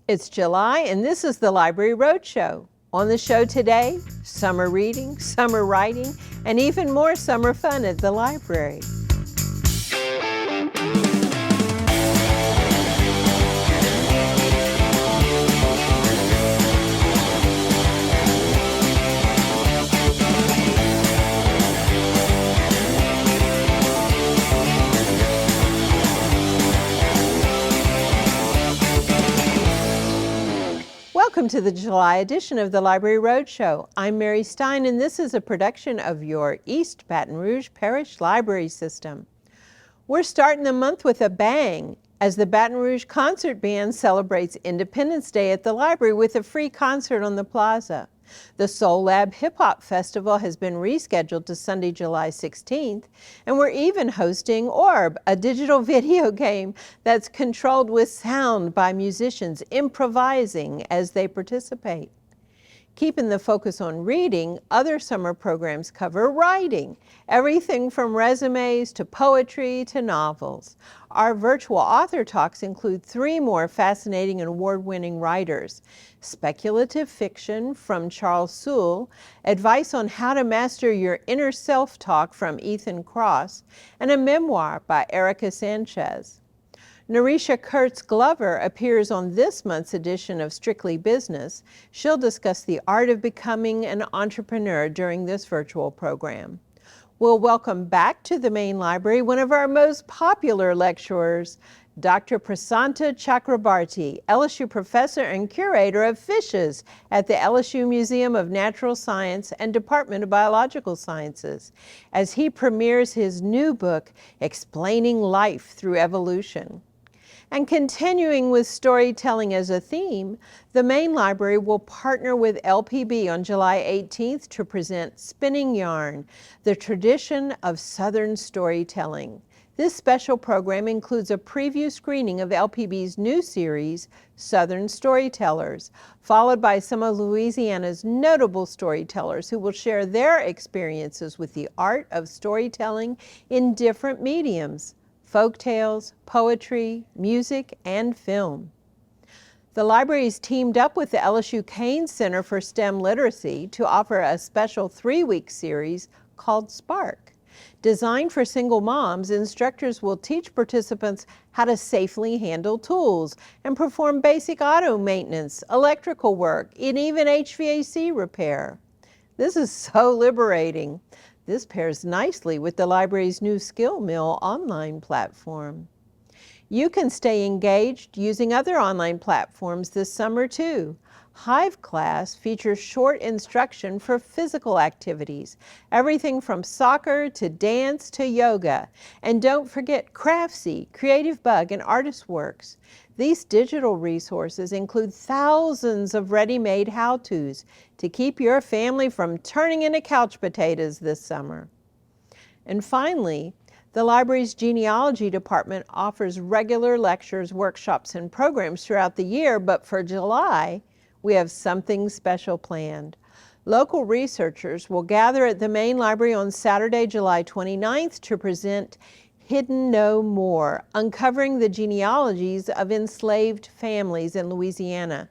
It's July, and this is the Library Roadshow. On the show today, summer reading, summer writing, and even more summer fun at the library. Welcome to the July edition of the Library Roadshow. I'm Mary Stein, and this is a production of your East Baton Rouge Parish Library System. We're starting the month with a bang as the Baton Rouge Concert Band celebrates Independence Day at the library with a free concert on the plaza. The Soul Lab Hip Hop Festival has been rescheduled to Sunday, July 16th, and we're even hosting Orb, a digital video game that's controlled with sound by musicians improvising as they participate. Keeping the focus on reading, other summer programs cover writing, everything from resumes to poetry to novels. Our virtual author talks include 3 more fascinating and award-winning writers: speculative fiction from Charles Sewell, advice on how to master your inner self-talk from Ethan Cross, and a memoir by Erica Sanchez. Narisha Kurtz-Glover appears on this month's edition of Strictly Business. She'll discuss the art of becoming an entrepreneur during this virtual program. We'll welcome back to the main library one of our most popular lecturers, Dr. Prasanta Chakrabarty, LSU professor and curator of fishes at the LSU Museum of Natural Science and Department of Biological Sciences, as he premieres his new book, Explaining Life Through Evolution. And continuing with storytelling as a theme, the main library will partner with LPB on July 18th to present Spinning Yarn, the tradition of Southern storytelling. This special program includes a preview screening of LPB's new series, Southern Storytellers, followed by some of Louisiana's notable storytellers who will share their experiences with the art of storytelling in different mediums: folk tales, poetry, music, and film. The library's teamed up with the LSU Kane Center for STEM Literacy to offer a special 3-week series called Spark. Designed for single moms, instructors will teach participants how to safely handle tools and perform basic auto maintenance, electrical work, and even HVAC repair. This is so liberating. This pairs nicely with the library's new Skill Mill online platform. You can stay engaged using other online platforms this summer too. Hive Class features short instruction for physical activities, everything from soccer to dance to yoga. And don't forget Craftsy, Creative Bug, and Artist Works. These digital resources include thousands of ready-made how-tos to keep your family from turning into couch potatoes this summer. And finally, the library's genealogy department offers regular lectures, workshops, and programs throughout the year, but for July, we have something special planned. Local researchers will gather at the main library on Saturday, July 29th to present Hidden No More, uncovering the genealogies of enslaved families in Louisiana.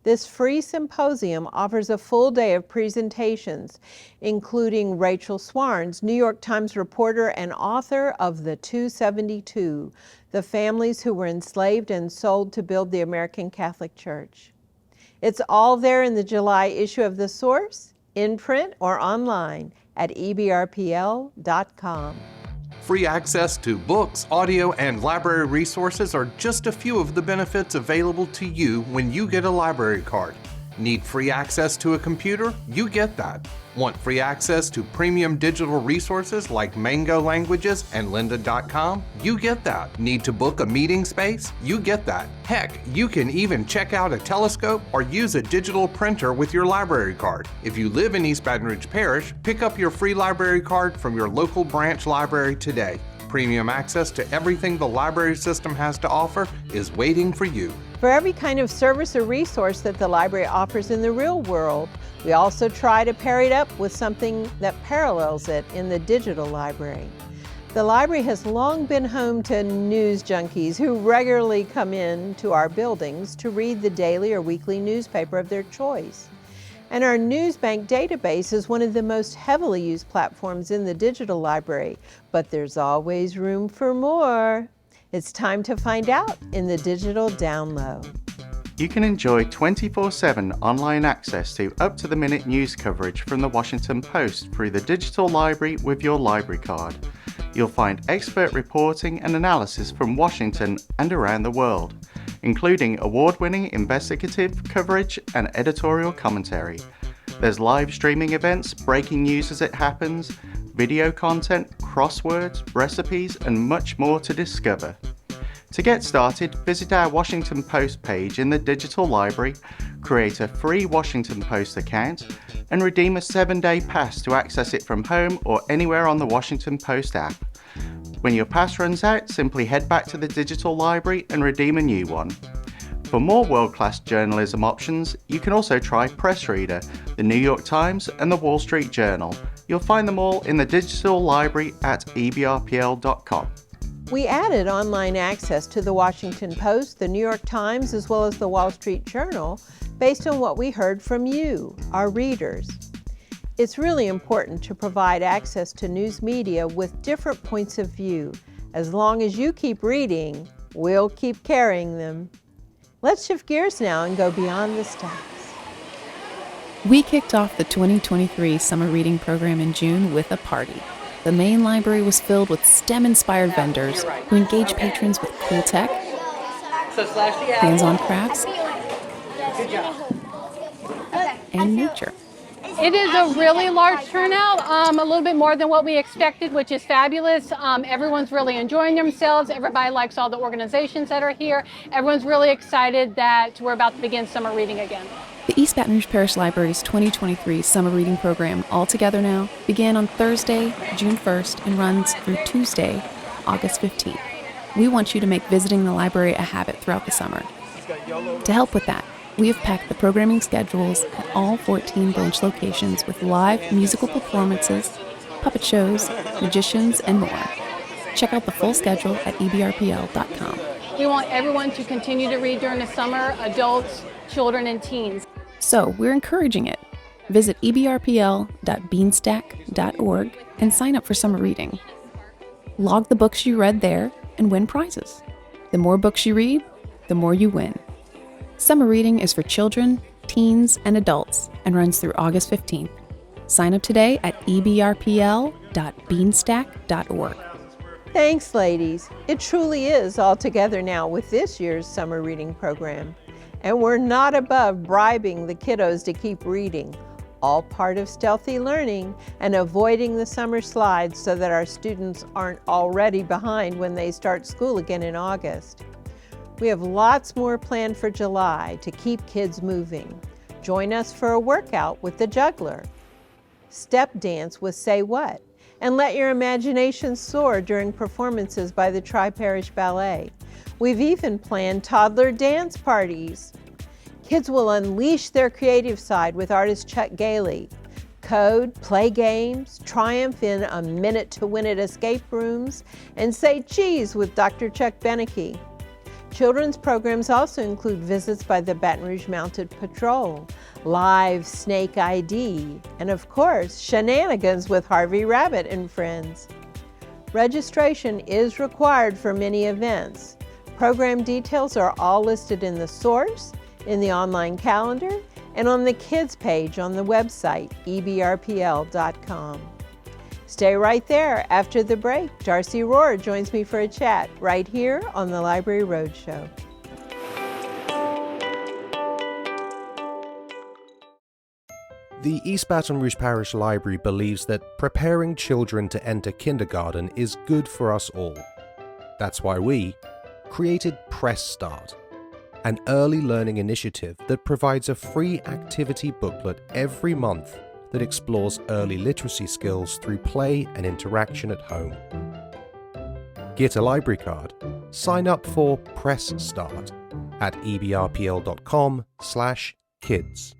This free symposium offers a full day of presentations, including Rachel Swarns, New York Times reporter and author of The 272, the families who were enslaved and sold to build the American Catholic Church. It's all there in the July issue of The Source, in print or online at ebrpl.com. Free access to books, audio, and library resources are just a few of the benefits available to you when you get a library card. Need free access to a computer? You get that. Want free access to premium digital resources like Mango Languages and lynda.com? You get that. Need to book a meeting space? You get that. Heck, you can even check out a telescope or use a digital printer with your library card. If you live in East Baton Rouge Parish, pick up your free library card from your local branch library today. Premium access to everything the library system has to offer is waiting for you. For every kind of service or resource that the library offers in the real world, we also try to pair it up with something that parallels it in the digital library. The library has long been home to news junkies who regularly come in to our buildings to read the daily or weekly newspaper of their choice. And our NewsBank database is one of the most heavily used platforms in the digital library, but there's always room for more. It's time to find out in the digital download. You can enjoy 24/7 online access to up-to-the-minute news coverage from the Washington Post through the digital library with your library card. You'll find expert reporting and analysis from Washington and around the world, including award-winning investigative coverage and editorial commentary. There's live streaming events, breaking news as it happens, video content, crosswords, recipes, and much more to discover. To get started, visit our Washington Post page in the digital library, create a free Washington Post account, and redeem a 7-day pass to access it from home or anywhere on the Washington Post app. When your pass runs out, simply head back to the digital library and redeem a new one. For more world-class journalism options, you can also try Press Reader, the New York Times, and the Wall Street Journal. You'll find them all in the digital library at ebrpl.com. We added online access to the Washington Post, the New York Times, as well as the Wall Street Journal based on what we heard from you, our readers. It's really important to provide access to news media with different points of view. As long as you keep reading, we'll keep carrying them. Let's shift gears now and go beyond the stats. We kicked off the 2023 summer reading program in June with a party. The main library was filled with STEM-inspired vendors who engaged patrons with cool tech, hands-on crafts, and nature. It is a really large turnout, a little bit more than what we expected, which is fabulous. Everyone's really enjoying themselves. Everybody likes all the organizations that are here. Everyone's really excited that we're about to begin summer reading again. The East Baton Rouge Parish Library's 2023 summer reading program, All Together Now, began on Thursday, June 1st, and runs through Tuesday, August 15th. We want you to make visiting the library a habit throughout the summer. To help with that, we have packed the programming schedules at all 14 branch locations with live musical performances, puppet shows, magicians, and more. Check out the full schedule at ebrpl.com. We want everyone to continue to read during the summer, adults, children, and teens. So we're encouraging it. Visit ebrpl.beanstack.org and sign up for summer reading. Log the books you read there and win prizes. The more books you read, the more you win. Summer reading is for children, teens, and adults and runs through August 15th. Sign up today at ebrpl.beanstack.org. Thanks, ladies. It truly is all together now with this year's summer reading program. And we're not above bribing the kiddos to keep reading, all part of stealthy learning and avoiding the summer slides so that our students aren't already behind when they start school again in August. We have lots more planned for July to keep kids moving. Join us for a workout with the juggler, step dance with Say What, and let your imagination soar during performances by the Tri-Parish Ballet. We've even planned toddler dance parties. Kids will unleash their creative side with artist Chuck Gailey. Code, play games, triumph in a minute to win at escape rooms, and say cheese with Dr. Chuck Beneke. Children's programs also include visits by the Baton Rouge Mounted Patrol, live snake ID, and of course, shenanigans with Harvey Rabbit and friends. Registration is required for many events. Program details are all listed in the source, in the online calendar, and on the kids page on the website, ebrpl.com. Stay right there. After the break, Darcy Rohr joins me for a chat right here on the Library Roadshow. The East Baton Rouge Parish Library believes that preparing children to enter kindergarten is good for us all. That's why we created Press Start, an early learning initiative that provides a free activity booklet every month that explores early literacy skills through play and interaction at home. Get a library card. Sign up for Press Start at ebrpl.com/kids.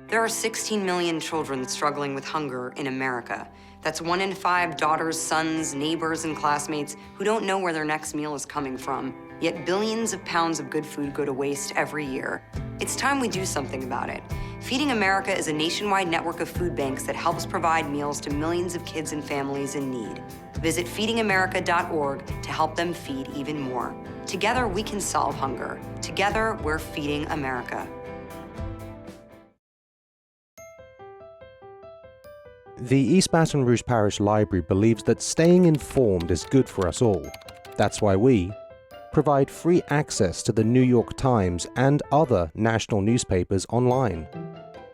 There are 16 million children struggling with hunger in America. That's 1 in 5 daughters, sons, neighbors, and classmates who don't know where their next meal is coming from. Yet billions of pounds of good food go to waste every year. It's time we do something about it. Feeding America is a nationwide network of food banks that helps provide meals to millions of kids and families in need. Visit feedingamerica.org to help them feed even more. Together, we can solve hunger. Together, we're feeding America. The East Baton Rouge Parish Library believes that staying informed is good for us all. That's why we provide free access to the New York Times and other national newspapers online.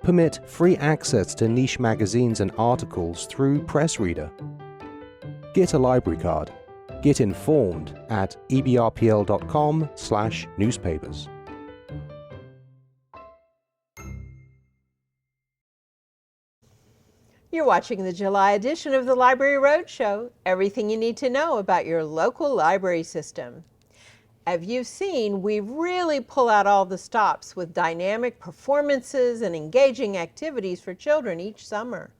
Permit free access to niche magazines and articles through PressReader. Get a library card. Get informed at ebrpl.com/newspapers. You're watching the July edition of the Library Roadshow, everything you need to know about your local library system. As you've seen, we really pull out all the stops with dynamic performances and engaging activities for children each summer.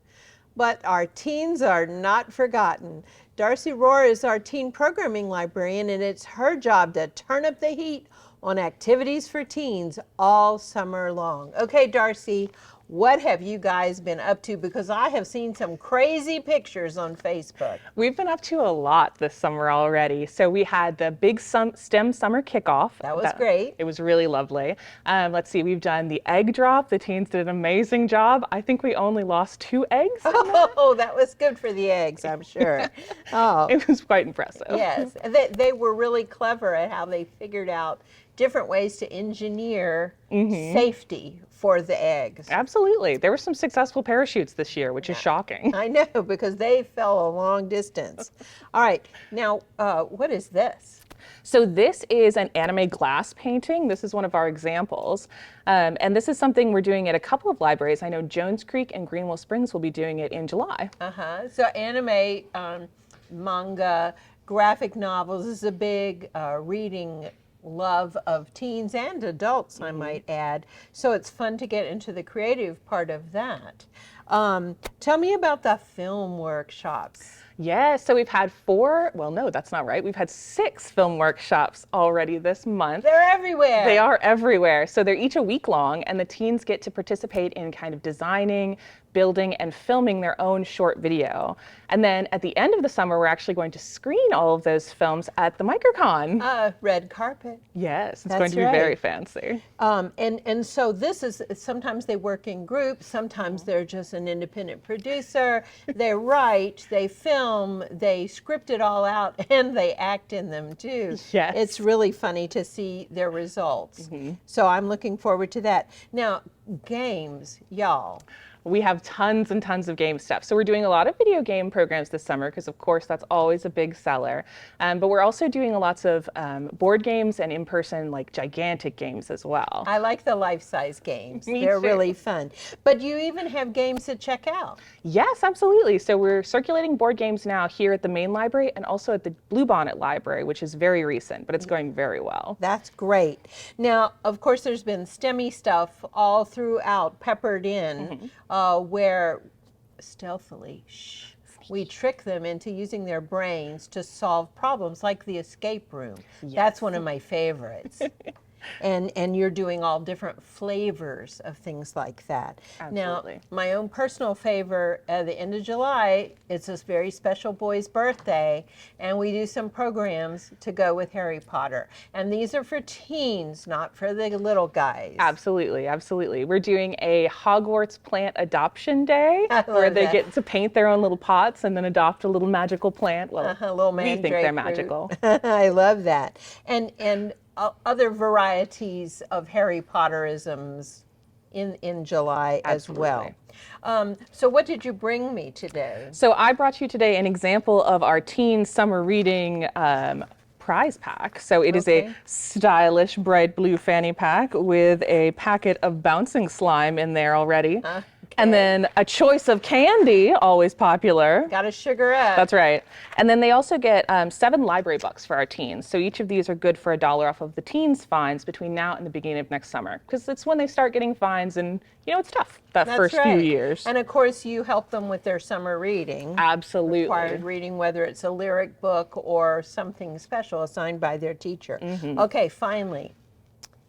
But our teens are not forgotten. Darcy Rohr is our teen programming librarian, and it's her job to turn up the heat on activities for teens all summer long. Okay, Darcy, what have you guys been up to? Because I have seen some crazy pictures on Facebook. We've been up to a lot this summer already. So we had the big STEM summer kickoff. That was great. It was really lovely. Let's see, we've done the egg drop. The teens did an amazing job. I think we only lost 2 eggs. Oh, that was good for the eggs, I'm sure. Oh, It was quite impressive. yes. They were really clever at how they figured out different ways to engineer safety for the eggs. Absolutely. There were some successful parachutes this year, which is shocking. I know, because they fell a long distance. All right, now, what is this? So this is an anime glass painting. This is one of our examples. And this is something we're doing at a couple of libraries. I know Jones Creek and Greenwell Springs will be doing it in July. So anime, manga, graphic novels is a big reading love of teens and adults, I might add. So it's fun to get into the creative part of that. Tell me about the film workshops. Yeah, so we've had 4, well, no, that's not right. We've had 6 film workshops already this month. They're everywhere. They are everywhere. So they're each a week long, and the teens get to participate in kind of designing, building, and filming their own short video. And then at the end of the summer, we're actually going to screen all of those films at the Microcon. Red carpet. Yes, it's That's going to be right. very fancy. And so this is, sometimes they work in groups, sometimes they're just an independent producer. They write, they film, they script it all out, and they act in them too. Yes. It's really funny to see their results. So I'm looking forward to that. Now, games, y'all. We have tons and tons of game stuff. So we're doing a lot of video game programs this summer because, of course, that's always a big seller. But we're also doing lots of board games and in-person, like, gigantic games as well. I like the life-size games. Me They're too. really fun. But you even have games to check out. Yes, absolutely. So we're circulating board games now here at the main library and also at the Bluebonnet Library, which is very recent, but it's going very well. That's great. Now, of course, there's been STEMmy stuff all throughout, peppered in, where stealthily, we trick them into using their brains to solve problems, like the escape room. That's one of my favorites. And you're doing all different flavors of things like that. Absolutely. Now, my own personal favor, at the end of July, it's this very special boy's birthday, and we do some programs to go with Harry Potter. And these are for teens, not for the little guys. Absolutely, absolutely. We're doing a Hogwarts plant adoption day I where love they that. get to paint their own little pots and then adopt a little magical plant. Well, A little we think mandrake they're root. magical. I love that. And other varieties of Harry Potterisms in July as well. So what did you bring me today? So I brought you today an example of our teen summer reading prize pack. So it is a stylish bright blue fanny pack with a packet of bouncing slime in there already. And then a choice of candy, always popular. Got to sugar up. That's right. And then they also get 7 library books for our teens. So each of these are good for $1 off of the teens' fines between now and the beginning of next summer. Because it's when they start getting fines, and it's tough that That's first right. few years. And of course, you help them with their summer reading. Absolutely. Required reading, whether it's a lyric book or something special assigned by their teacher. Okay, finally,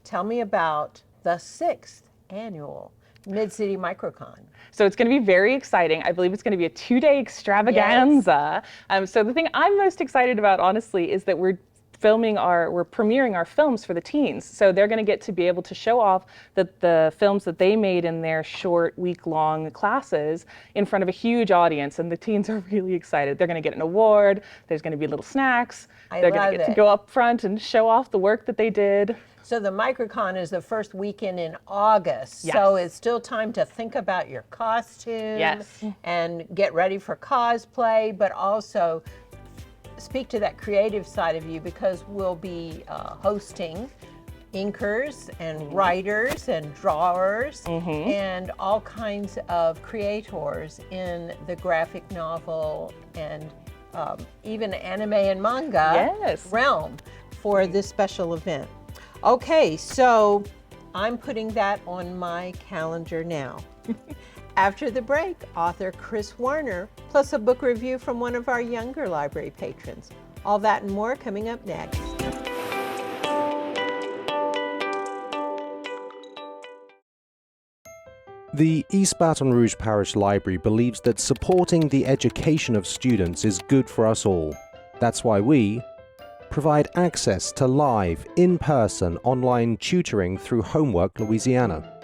tell me about the 6th annual Mid-City Microcon. So it's going to be very exciting. I believe it's going to be a 2-day extravaganza. So the thing I'm most excited about, honestly, is that we're premiering our films for the teens. So they're going to get to be able to show off the films that they made in their short week-long classes in front of a huge audience, and the teens are really excited. They're going to get an award. There's going to be little snacks. They're going to get to go up front and show off the work that they did. So the Microcon is the first weekend in August. Yes. So it's still time to think about your costume and get ready for cosplay, but also speak to that creative side of you, because we'll be hosting inkers and writers and drawers and all kinds of creators in the graphic novel and even anime and manga realm for this special event. Okay, so I'm putting that on my calendar now. After the break, author Chris Warner, plus a book review from one of our younger library patrons. All that and more coming up next. The East Baton Rouge Parish Library believes that supporting the education of students is good for us all. That's why we provide access to live, in-person, online tutoring through Homework Louisiana.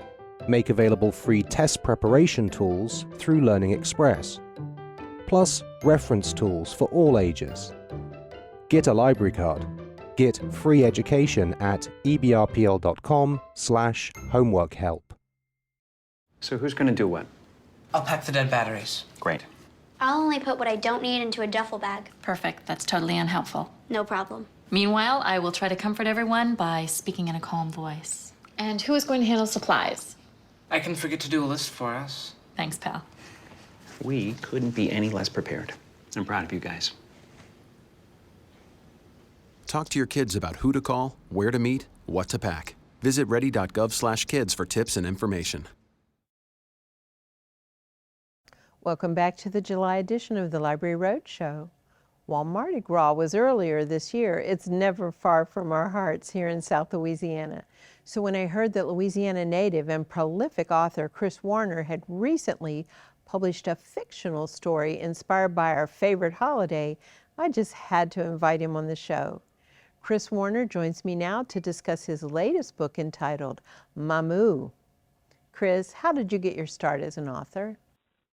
Make available free test preparation tools through Learning Express. Plus, reference tools for all ages. Get a library card. Get free education at ebrpl.com/homeworkhelp. So who's going to do what? I'll pack the dead batteries. Great. I'll only put what I don't need into a duffel bag. Perfect. That's totally unhelpful. No problem. Meanwhile, I will try to comfort everyone by speaking in a calm voice. And who is going to handle supplies? I can forget to do a list for us. Thanks, pal. We couldn't be any less prepared. I'm proud of you guys. Talk to your kids about who to call, where to meet, what to pack. Visit ready.gov/kids for tips and information. Welcome back to the July edition of the Library Roadshow. While Mardi Gras was earlier this year, it's never far from our hearts here in South Louisiana. So when I heard that Louisiana native and prolific author Chris Warner had recently published a fictional story inspired by our favorite holiday, I just had to invite him on the show. Chris Warner joins me now to discuss his latest book entitled Mamu. Chris, how did you get your start as an author?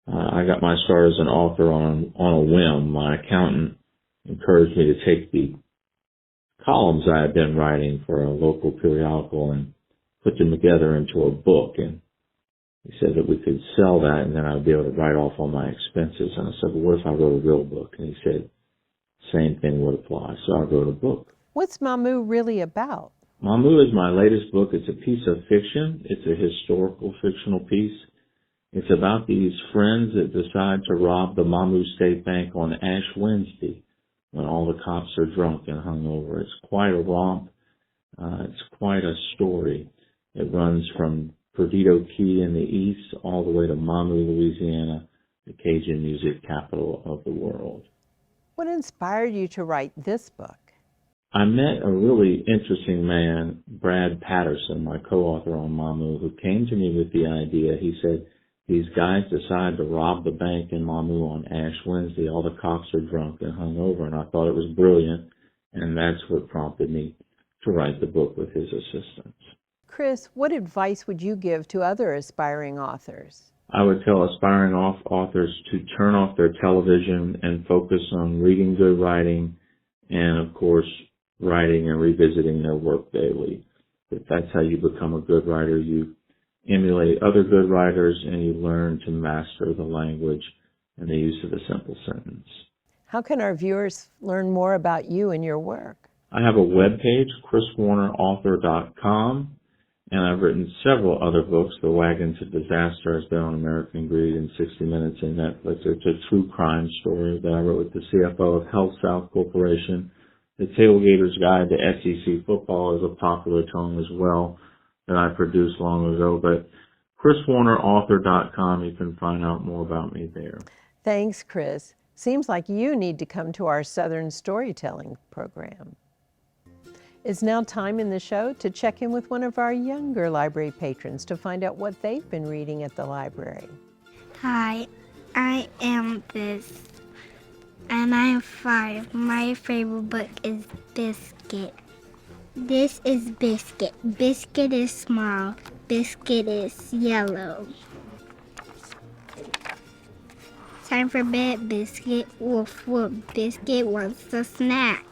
I got my start as an author on a whim. My accountant encouraged me to take the columns I had been writing for a local periodical and put them together into a book. And he said that we could sell that and then I'd be able to write off all my expenses. And I said, well, what if I wrote a real book? And he said, same thing would apply. So I wrote a book. What's Mamu really about? Mamu is my latest book. It's a piece of fiction. It's a historical fictional piece. It's about these friends that decide to rob the Mamu State Bank on Ash Wednesday when all the cops are drunk and hungover. It's quite a romp. It's quite a story. It runs from Perdido Key in the east all the way to Mamu, Louisiana, the Cajun music capital of the world. What inspired you to write this book? I met a really interesting man, Brad Patterson, my co-author on Mamu, who came to me with the idea. He said, these guys decide to rob the bank in Mamu on Ash Wednesday. All the cops are drunk and hungover, and I thought it was brilliant, and that's what prompted me to write the book with his assistance. Chris, what advice would you give to other aspiring authors? I would tell aspiring authors to turn off their television and focus on reading good writing and, of course, writing and revisiting their work daily. If that's how you become a good writer, you emulate other good writers and you learn to master the language and the use of a simple sentence. How can our viewers learn more about you and your work? I have a webpage, chriswarnerauthor.com, And I've written several other books. The Wagon to Disaster has been on American Greed and 60 Minutes and Netflix. It's a true crime story that I wrote with the CFO of Health South Corporation. The Tailgater's Guide to SEC Football is a popular tome as well that I produced long ago. But ChrisWarnerAuthor.com, you can find out more about me there. Thanks, Chris. Seems like you need to come to our Southern Storytelling program. It's now time in the show to check in with one of our younger library patrons to find out what they've been reading at the library. Hi, I am Biz, and I'm 5. My favorite book is Biscuit. This is Biscuit. Biscuit is small. Biscuit is yellow. Time for bed, Biscuit. Woof woof. Biscuit wants a snack.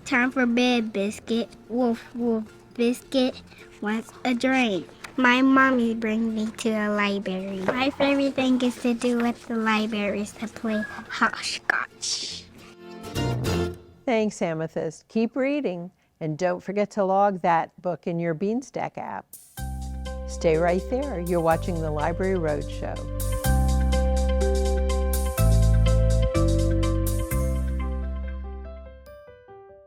Time for bed, Biscuit. Woof woof. Biscuit wants a drink. My mommy brings me to a library. My favorite thing is to do at the library is to play hopscotch. Thanks, Amethyst. Keep reading, and don't forget to log that book in your Beanstack app. Stay right there. You're watching the Library Roadshow.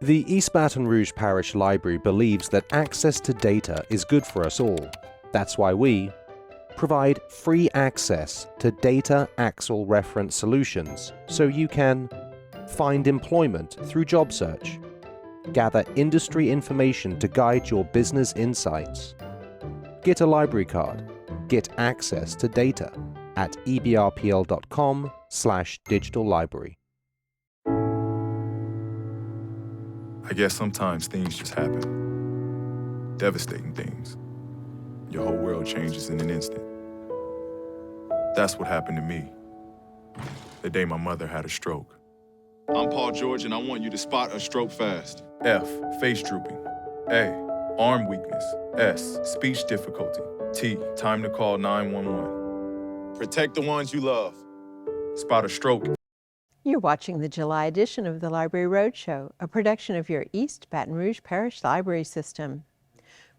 The East Baton Rouge Parish Library believes that access to data is good for us all. That's why we provide free access to data Axle reference solutions so you can find employment through job search, gather industry information to guide your business insights, get a library card, get access to data at ebrpl.com/digital library. I guess sometimes things just happen. Devastating things. Your whole world changes in an instant. That's what happened to me the day my mother had a stroke. I'm Paul George, and I want you to spot a stroke fast. F, face drooping. A, arm weakness. S, speech difficulty. T, time to call 911. Protect the ones you love. Spot a stroke. You're watching the July edition of the Library Roadshow, a production of your East Baton Rouge Parish Library System.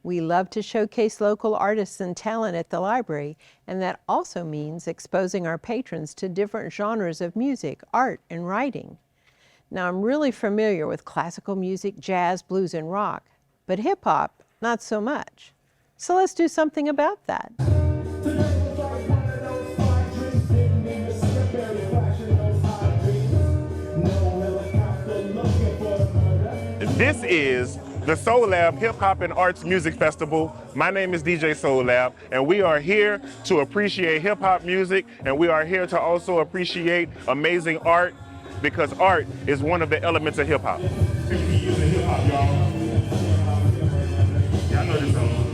We love to showcase local artists and talent at the library, and that also means exposing our patrons to different genres of music, art, and writing. Now, I'm really familiar with classical music, jazz, blues, and rock, but hip-hop, not so much. So let's do something about that. This is the Soul Lab Hip Hop and Arts Music Festival. My name is DJ Soul Lab, and we are here to appreciate hip hop music, and we are here to also appreciate amazing art, because art is one of the elements of hip hop.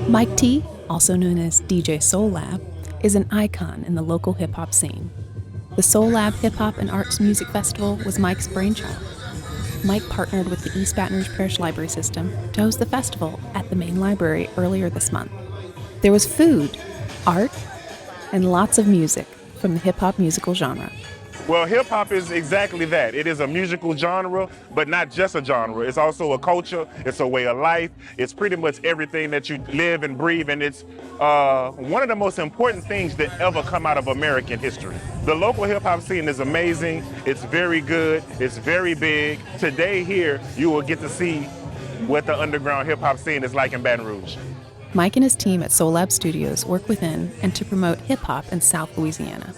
Mike T, also known as DJ Soul Lab, is an icon in the local hip hop scene. The Soul Lab Hip Hop and Arts Music Festival was Mike's brainchild. Mike partnered with the East Baton Rouge Parish Library System to host the festival at the main library earlier this month. There was food, art, and lots of music from the hip-hop musical genre. Well, hip-hop is exactly that. It is a musical genre, but not just a genre. It's also a culture, it's a way of life, it's pretty much everything that you live and breathe, and it's one of the most important things that ever come out of American history. The local hip-hop scene is amazing, it's very good, it's very big. Today here, you will get to see what the underground hip-hop scene is like in Baton Rouge. Mike and his team at Soul Lab Studios work within and to promote hip-hop in South Louisiana.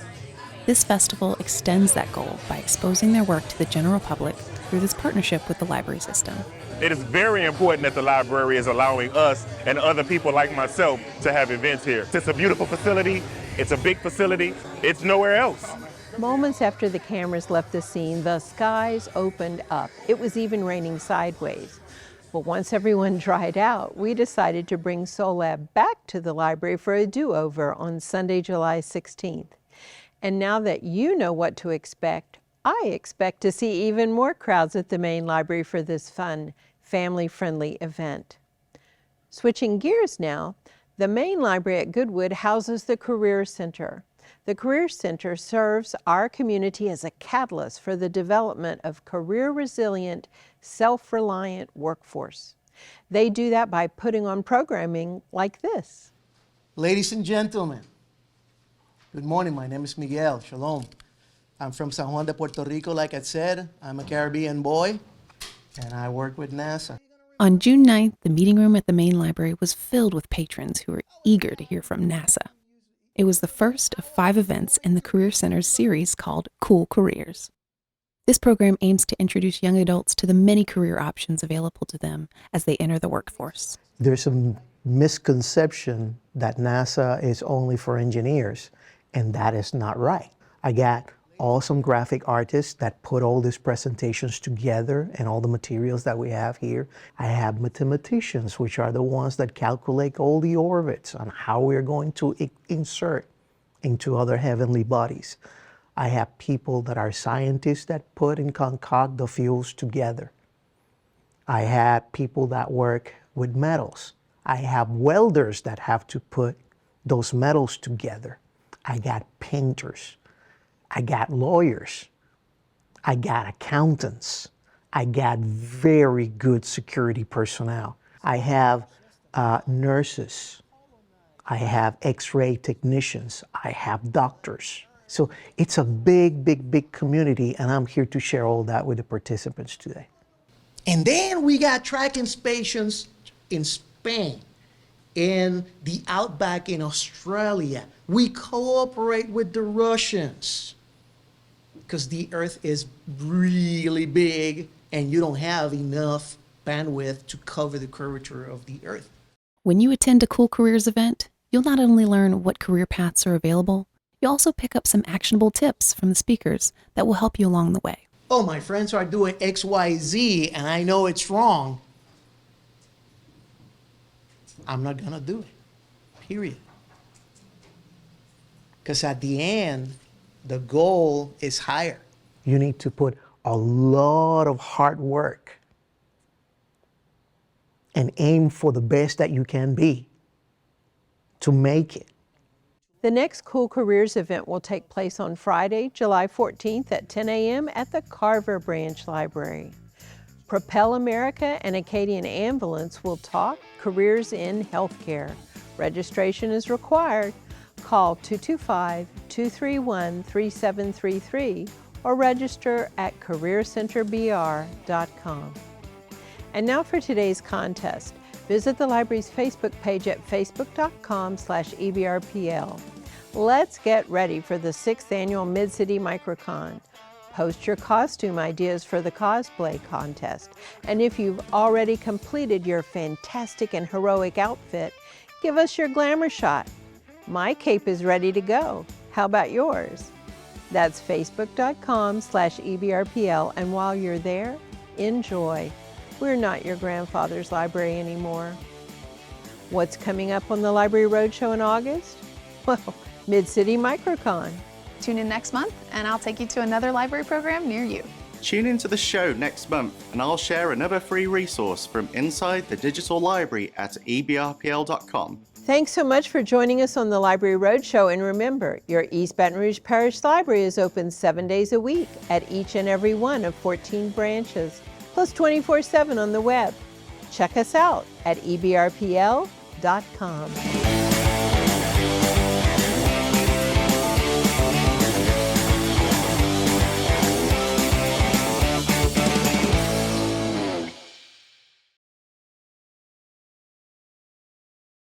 This festival extends that goal by exposing their work to the general public through this partnership with the library system. It is very important that the library is allowing us and other people like myself to have events here. It's a beautiful facility, it's a big facility, it's nowhere else. Moments after the cameras left the scene, the skies opened up. It was even raining sideways. But once everyone dried out, we decided to bring Soul Lab back to the library for a do-over on Sunday, July 16th. And now that you know what to expect, I expect to see even more crowds at the main library for this fun, family-friendly event. Switching gears now, the main library at Goodwood houses the Career Center. The Career Center serves our community as a catalyst for the development of career-resilient, self-reliant workforce. They do that by putting on programming like this. Ladies and gentlemen, good morning. My name is Miguel. Shalom. I'm from San Juan de Puerto Rico, like I said. I'm a Caribbean boy, and I work with NASA. On June 9th, the meeting room at the main library was filled with patrons who were eager to hear from NASA. It was the first of 5 events in the Career Center's series called Cool Careers. This program aims to introduce young adults to the many career options available to them as they enter the workforce. There's a misconception that NASA is only for engineers, and that is not right. I got awesome graphic artists that put all these presentations together and all the materials that we have here. I have mathematicians, which are the ones that calculate all the orbits on how we're going to insert into other heavenly bodies. I have people that are scientists that put and concoct the fuels together. I have people that work with metals. I have welders that have to put those metals together. I got painters. I got lawyers. I got accountants. I got very good security personnel. I have nurses. I have x-ray technicians. I have doctors. So it's a big, big, big community, and I'm here to share all that with the participants today. And then we got tracking stations in Spain, in the outback in Australia. We cooperate with the Russians because the Earth is really big and you don't have enough bandwidth to cover the curvature of the Earth. When you attend a Cool Careers event, you'll not only learn what career paths are available, you'll also pick up some actionable tips from the speakers that will help you along the way. Oh, my friends are doing X, Y, Z, and I know it's wrong. I'm not gonna do it, period. Because at the end, the goal is higher. You need to put a lot of hard work and aim for the best that you can be to make it. The next Cool Careers event will take place on Friday, July 14th at 10 a.m. at the Carver Branch Library. Propel America and Acadian Ambulance will talk careers in healthcare. Registration is required. Call 225-231-3733 or register at careercenterbr.com. And now for today's contest. Visit the library's Facebook page at facebook.com/EBRPL. Let's get ready for the 6th annual Mid-City Microcon. Post your costume ideas for the cosplay contest. And if you've already completed your fantastic and heroic outfit, give us your glamour shot. My cape is ready to go. How about yours? That's facebook.com/EBRPL, and while you're there, enjoy. We're not your grandfather's library anymore. What's coming up on the Library Roadshow in August? Well, Mid-City Microcon. Tune in next month, and I'll take you to another library program near you. Tune into the show next month, and I'll share another free resource from inside the digital library at ebrpl.com. Thanks so much for joining us on the Library Roadshow, and remember, your East Baton Rouge Parish Library is open 7 days a week at each and every one of 14 branches, plus 24/7 on the web. Check us out at ebrpl.com.